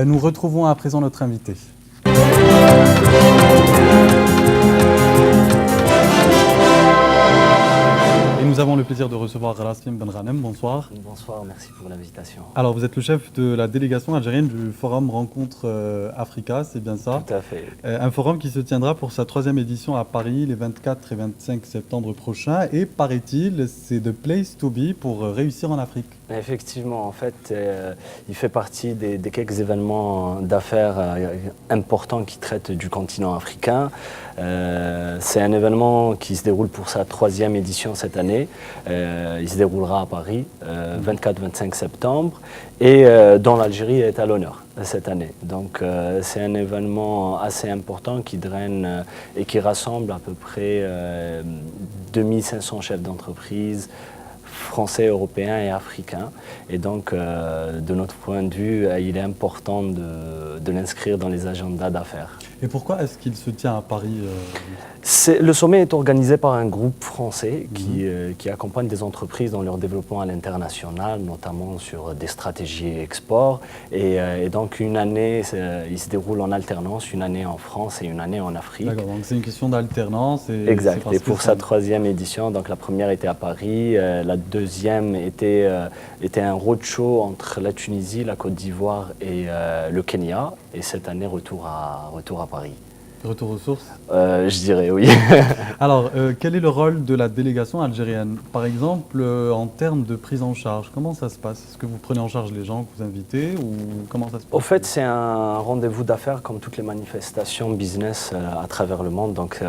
Nous retrouvons à présent notre invité. Et nous avons le plaisir de recevoir Rassim Benranem. Bonsoir. Bonsoir, merci pour l'invitation. Alors, vous êtes le chef de la délégation algérienne du Forum Rencontre Africa, c'est bien ça? Tout à fait. Un forum qui se tiendra pour sa 3e édition à Paris les 24 et 25 septembre prochains. Et paraît-il, c'est the place to be pour réussir en Afrique. Effectivement, en fait, il fait partie des quelques événements d'affaires importants qui traitent du continent africain. C'est un événement qui se déroule pour sa 3e édition cette année. Il se déroulera à Paris, 24-25 septembre, et dont l'Algérie est à l'honneur cette année. Donc c'est un événement assez important qui draine et qui rassemble à peu près 2500 chefs d'entreprise, français, européens et africains. Et donc, de notre point de vue, il est important de l'inscrire dans les agendas d'affaires. Et pourquoi est-ce qu'il se tient à Paris Le sommet est organisé par un groupe français qui accompagne des entreprises dans leur développement à l'international, notamment sur des stratégies export. Et donc, une année, il se déroule en alternance, une année en France et une année en Afrique. D'accord, donc c'est une question d'alternance. Exact, et pour sa 3e édition, donc la première était à Paris, la 2e était un roadshow entre la Tunisie, la Côte d'Ivoire et le Kenya. Et cette année, retour à Paris. Retour aux sources? Je dirais oui. Alors, quel est le rôle de la délégation algérienne? Par exemple, en termes de prise en charge, comment ça se passe? Est-ce que vous prenez en charge les gens que vous invitez ou comment ça se passe? Au fait, c'est un rendez-vous d'affaires comme toutes les manifestations business à travers le monde. Donc,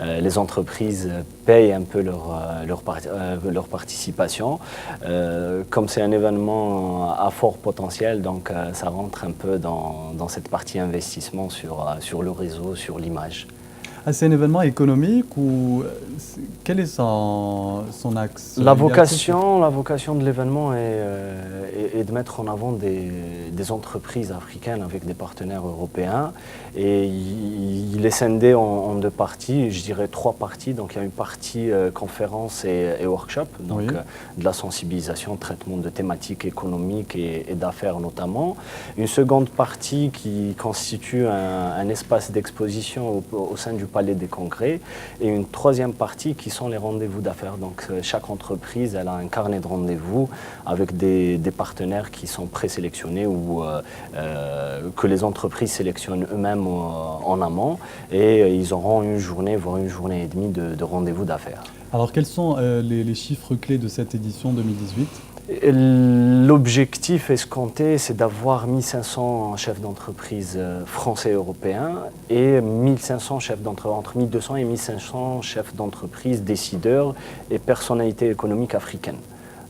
les entreprises payent un peu leur participation. Comme c'est un événement à fort potentiel, donc ça rentre un peu dans cette partie investissement sur le réseau, sur l'image. Ah, c'est un événement économique ou quel est son axe? La vocation de l'événement est de mettre en avant des entreprises africaines avec des partenaires européens. Et il est scindé en 2 parties, je dirais 3 parties. Donc il y a une partie conférence et workshop, donc de la sensibilisation, traitement de thématiques économiques et d'affaires notamment. Une seconde partie qui constitue un espace d'exposition au sein du Palais des Congrès, et une 3e partie qui sont les rendez-vous d'affaires. Donc chaque entreprise elle a un carnet de rendez-vous avec des partenaires qui sont présélectionnés ou que les entreprises sélectionnent eux-mêmes en amont, et ils auront une journée, voire une journée et demie de rendez-vous d'affaires. Alors quels sont les chiffres clés de cette édition 2018? L'objectif escompté, c'est d'avoir 1500 chefs d'entreprise français et européens et 1500 entre 1200 et 1500 chefs d'entreprise, décideurs et personnalités économiques africaines.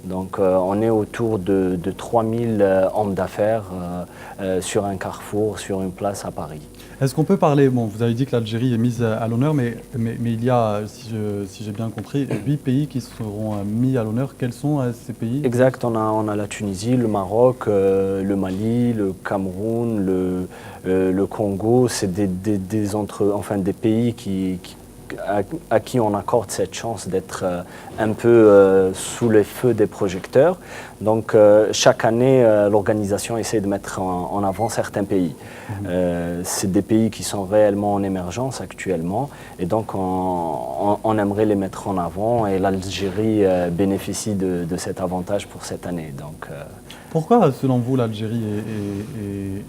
Donc on est autour de 3000 hommes d'affaires sur un carrefour, sur une place à Paris. Est-ce qu'on peut parler, bon, vous avez dit que l'Algérie est mise à l'honneur, mais il y a, si j'ai bien compris, 8 pays qui seront mis à l'honneur. Quels sont ces pays? Exact, on a la Tunisie, le Maroc, le Mali, le Cameroun, le Congo. C'est des pays à qui on accorde cette chance d'être un peu sous les feux des projecteurs. Donc chaque année, l'organisation essaie de mettre en avant certains pays. C'est des pays qui sont réellement en émergence actuellement, et donc on aimerait les mettre en avant, et l'Algérie bénéficie de cet avantage pour cette année. Donc, pourquoi, selon vous, l'Algérie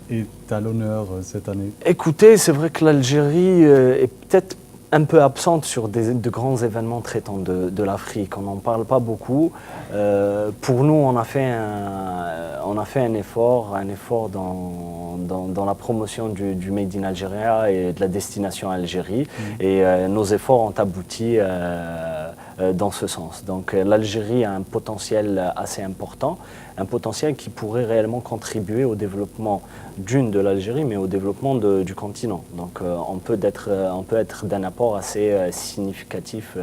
est à l'honneur cette année? Écoutez, c'est vrai que l'Algérie est peut-être un peu absente sur de grands événements traitant de l'Afrique. On n'en parle pas beaucoup. Pour nous, on a fait un effort dans la promotion du Made in Algeria et de la destination Algérie. Et nos efforts ont abouti dans ce sens. Donc l'Algérie a un potentiel assez important, un potentiel qui pourrait réellement contribuer au développement de l'Algérie, mais au développement du continent. Donc on peut être d'un apport assez significatif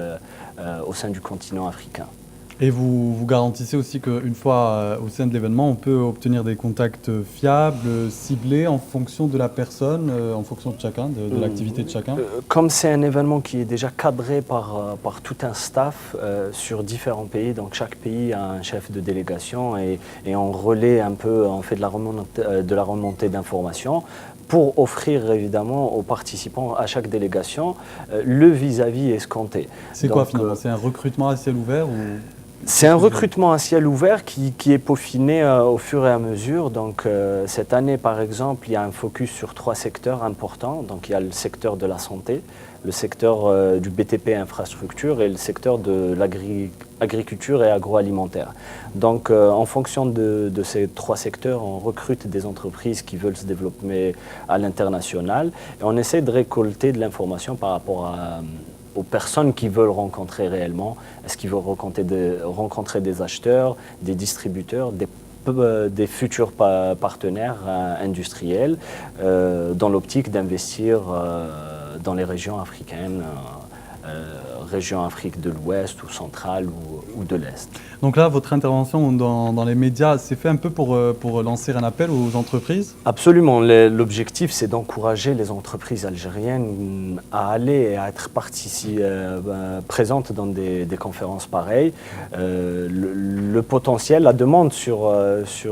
au sein du continent africain. Et vous garantissez aussi qu'une fois au sein de l'événement, on peut obtenir des contacts fiables, ciblés en fonction de la personne, en fonction de chacun, de l'activité de chacun? Comme c'est un événement qui est déjà cadré par tout un staff sur différents pays, donc chaque pays a un chef de délégation et on relaie un peu, on fait de la remontée d'informations pour offrir évidemment aux participants, à chaque délégation, le vis-à-vis escompté. C'est quoi finalement? C'est un recrutement à ciel ouvert ou... C'est un recrutement à ciel ouvert qui est peaufiné au fur et à mesure. Donc, cette année, par exemple, il y a un focus sur 3 secteurs importants. Donc, il y a le secteur de la santé, le secteur du BTP infrastructure et le secteur de l'agriculture et agroalimentaire. Donc, en fonction de ces 3 secteurs, on recrute des entreprises qui veulent se développer à l'international et on essaie de récolter de l'information par rapport aux personnes qui veulent rencontrer réellement. Est-ce qu'ils veulent rencontrer des acheteurs, des distributeurs, des futurs partenaires industriels dans l'optique d'investir dans les régions africaines, région Afrique de l'Ouest ou centrale ou de l'Est. Donc là, votre intervention dans les médias, c'est fait un peu pour lancer un appel aux entreprises? Absolument. L'objectif, c'est d'encourager les entreprises algériennes à aller et à être présentes dans des conférences pareilles. Le potentiel, la demande sur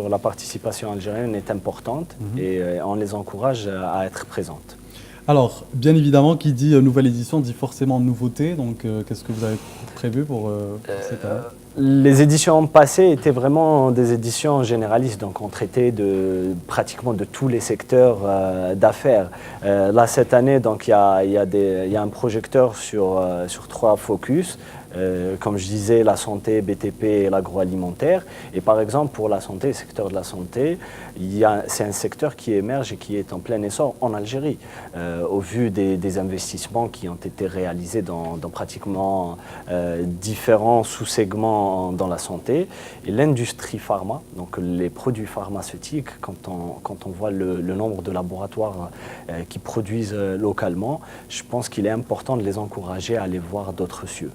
la participation algérienne est importante et on les encourage à être présentes. Alors, bien évidemment, qui dit nouvelle édition dit forcément nouveauté. Donc, qu'est-ce que vous avez prévu pour cette année? Les éditions passées étaient vraiment des éditions généralistes, donc on traitait pratiquement de tous les secteurs d'affaires. Là, cette année, donc, il y a un projecteur sur 3 focus. Comme je disais, la santé, BTP et l'agroalimentaire. Et par exemple, pour la santé, le secteur de la santé, c'est un secteur qui émerge et qui est en plein essor en Algérie. Au vu des investissements qui ont été réalisés dans pratiquement différents sous-segments dans la santé. Et l'industrie pharma, donc les produits pharmaceutiques, quand on voit le nombre de laboratoires qui produisent localement, je pense qu'il est important de les encourager à aller voir d'autres cieux.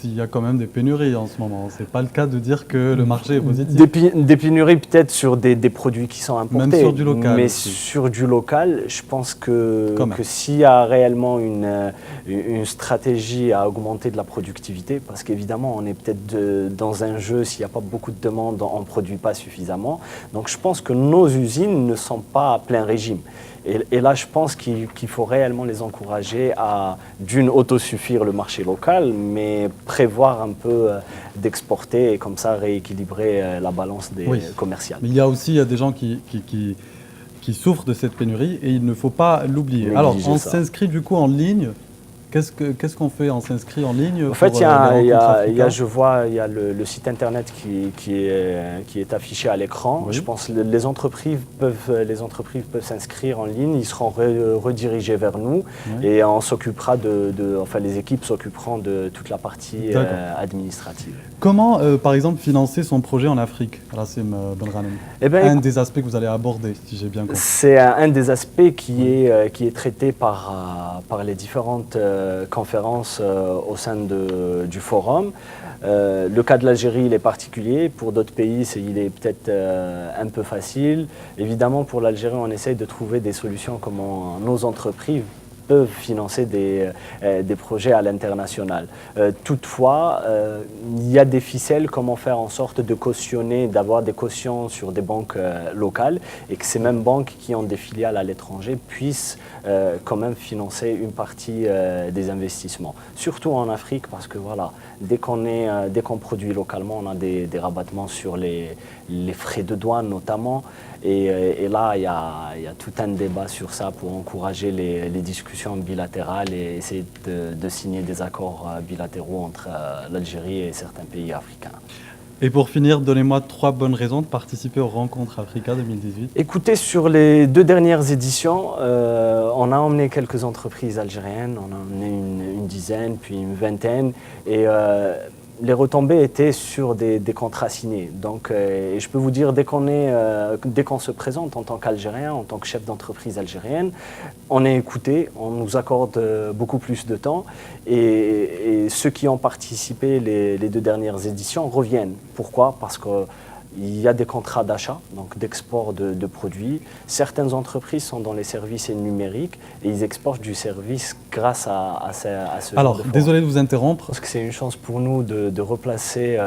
Il y a quand même des pénuries en ce moment. Ce n'est pas le cas de dire que le marché est positif. Des pénuries peut-être sur des produits qui sont importés. Même sur du local. Mais aussi. sur du local, je pense que s'il y a réellement une stratégie à augmenter de la productivité, parce qu'évidemment on est peut-être dans un jeu, s'il n'y a pas beaucoup de demandes, on ne produit pas suffisamment. Donc je pense que nos usines ne sont pas à plein régime. Et là, je pense qu'il faut réellement les encourager à, d'une, autosuffire le marché local, mais prévoir un peu d'exporter et comme ça rééquilibrer la balance commerciale. Mais il y a aussi des gens qui souffrent de cette pénurie et il ne faut pas l'oublier. Alors, on s'inscrit du coup en ligne. Qu'est-ce qu'on fait? On s'inscrit en ligne? En fait, il y a le site internet qui est affiché à l'écran. Oui. Je pense que les entreprises peuvent s'inscrire en ligne. Ils seront redirigés vers nous et on s'occupera enfin, les équipes s'occuperont de toute la partie administrative. Comment, par exemple, financer son projet en Afrique, Rassim Benranem? Un des aspects que vous allez aborder, si j'ai bien compris. C'est un des aspects qui est traité par les différentes conférences au sein du forum. Le cas de l'Algérie, il est particulier. Pour d'autres pays, il est peut-être un peu facile. Évidemment, pour l'Algérie, on essaye de trouver des solutions comment nos entreprises peuvent financer des projets à l'international. Toutefois, il y a des ficelles, comment faire en sorte de cautionner, d'avoir des cautions sur des banques locales et que ces mêmes banques qui ont des filiales à l'étranger puissent quand même financer une partie des investissements. Surtout en Afrique parce que voilà, dès qu'on produit localement, on a des rabattements sur les frais de douane notamment. Et là, il y a tout un débat sur ça pour encourager les discussions bilatérales et essayer de signer des accords bilatéraux entre l'Algérie et certains pays africains. Et pour finir, donnez-moi 3 bonnes raisons de participer aux Rencontres Africa 2018. Écoutez, sur les 2 dernières éditions, on a emmené quelques entreprises algériennes, on a emmené une dizaine, puis une vingtaine. Et les retombées étaient sur des contrats signés. Donc, et je peux vous dire, dès qu'on se présente en tant qu'Algérien, en tant que chef d'entreprise algérienne, on est écouté, on nous accorde beaucoup plus de temps. Et ceux qui ont participé les 2 dernières éditions reviennent. Pourquoi? Parce que il y a des contrats d'achat, donc d'export de produits. Certaines entreprises sont dans les services numériques et ils exportent du service grâce à ce genre Alors, de forum. désolé de vous interrompre. Parce que c'est une chance pour nous de replacer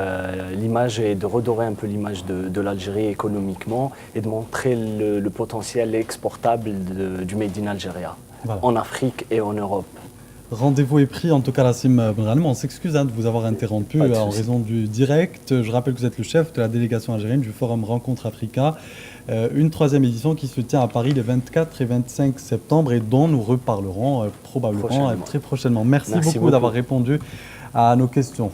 l'image et de redorer un peu l'image de l'Algérie économiquement et de montrer le potentiel exportable du Made in Algeria Voilà. en Afrique et en Europe. Rendez-vous est pris, en tout cas Nassim Benrahma. On s'excuse de vous avoir interrompu Pas de en souci. raison du direct. Je rappelle que vous êtes le chef de la délégation algérienne du Forum Rencontre Africa, une 3e édition qui se tient à Paris les 24 et 25 septembre et dont nous reparlerons probablement très prochainement. Merci beaucoup d'avoir répondu à nos questions.